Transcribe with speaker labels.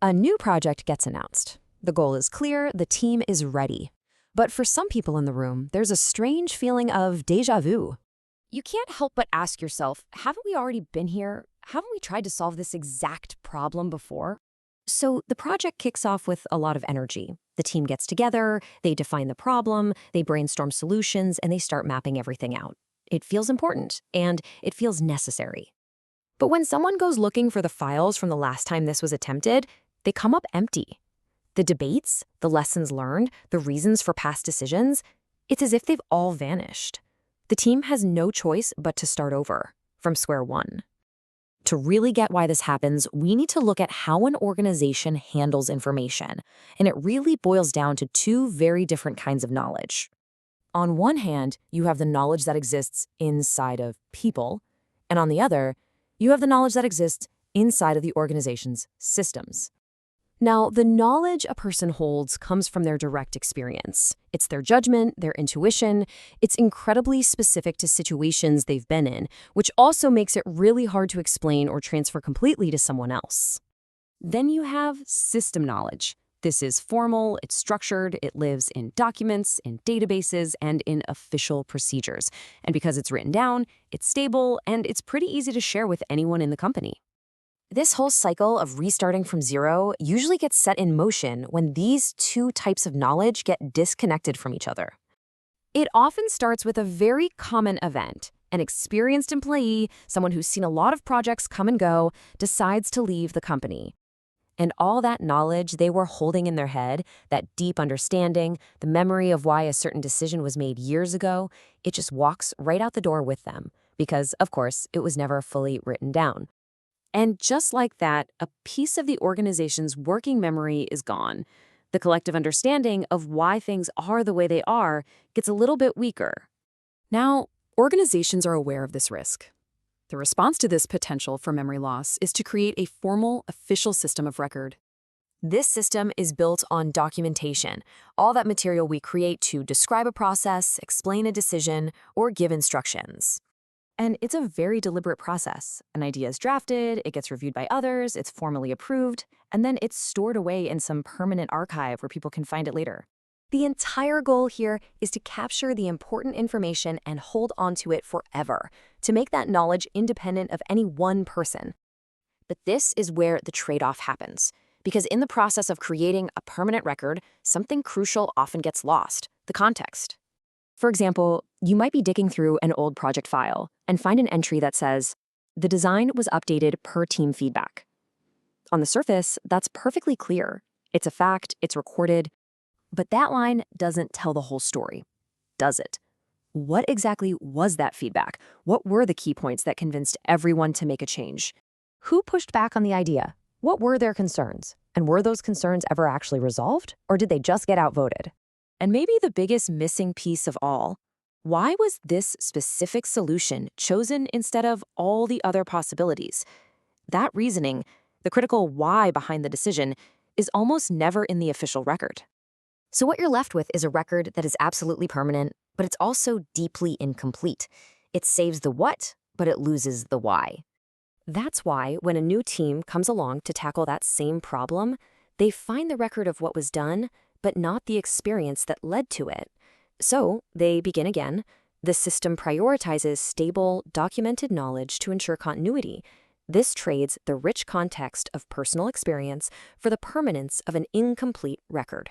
Speaker 1: A new project gets announced. The goal is clear, the team is ready. But for some people in the room, there's a strange feeling of déjà vu. You can't help but ask yourself, haven't we already been here? Haven't we tried to solve this exact problem before? So the project kicks off with a lot of energy. The team gets together, they define the problem, they brainstorm solutions, and they start mapping everything out. It feels important, and it feels necessary. But when someone goes looking for the files from the last time this was attempted, they come up empty. The debates, the lessons learned, the reasons for past decisions, it's as if they've all vanished. The team has no choice but to start over, from square one. To really get why this happens, we need to look at how an organization handles information, and it really boils down to two very different kinds of knowledge. On one hand, you have the knowledge that exists inside of people, and on the other, you have the knowledge that exists inside of the organization's systems. Now, the knowledge a person holds comes from their direct experience. It's their judgment, their intuition. It's incredibly specific to situations they've been in, which also makes it really hard to explain or transfer completely to someone else. Then you have system knowledge. This is formal, it's structured, it lives in documents, in databases, and in official procedures. And because it's written down, it's stable, and it's pretty easy to share with anyone in the company. This whole cycle of restarting from zero usually gets set in motion when these two types of knowledge get disconnected from each other. It often starts with a very common event. An experienced employee, someone who's seen a lot of projects come and go, decides to leave the company. And all that knowledge they were holding in their head, that deep understanding, the memory of why a certain decision was made years ago, it just walks right out the door with them because, of course, it was never fully written down. And just like that, a piece of the organization's working memory is gone. The collective understanding of why things are the way they are gets a little bit weaker.
Speaker 2: Now, organizations are aware of this risk. The response to this potential for memory loss is to create a formal, official system of record.
Speaker 1: This system is built on documentation, all that material we create to describe a process, explain a decision, or give instructions. And it's a very deliberate process. An idea is drafted, it gets reviewed by others, it's formally approved, and then it's stored away in some permanent archive where people can find it later. The entire goal here is to capture the important information and hold onto it forever, to make that knowledge independent of any one person. But this is where the trade-off happens, because in the process of creating a permanent record, something crucial often gets lost: the context. For example, you might be digging through an old project file and find an entry that says, "The design was updated per team feedback." On the surface, that's perfectly clear. It's a fact, it's recorded. But that line doesn't tell the whole story, does it? What exactly was that feedback? What were the key points that convinced everyone to make a change? Who pushed back on the idea? What were their concerns? And were those concerns ever actually resolved? Or did they just get outvoted? And maybe the biggest missing piece of all, why was this specific solution chosen instead of all the other possibilities? That reasoning, the critical why behind the decision, is almost never in the official record. So what you're left with is a record that is absolutely permanent, but it's also deeply incomplete. It saves the what, but it loses the why. That's why when a new team comes along to tackle that same problem, they find the record of what was done, but not the experience that led to it. So they begin again. The system prioritizes stable, documented knowledge to ensure continuity. This trades the rich context of personal experience for the permanence of an incomplete record.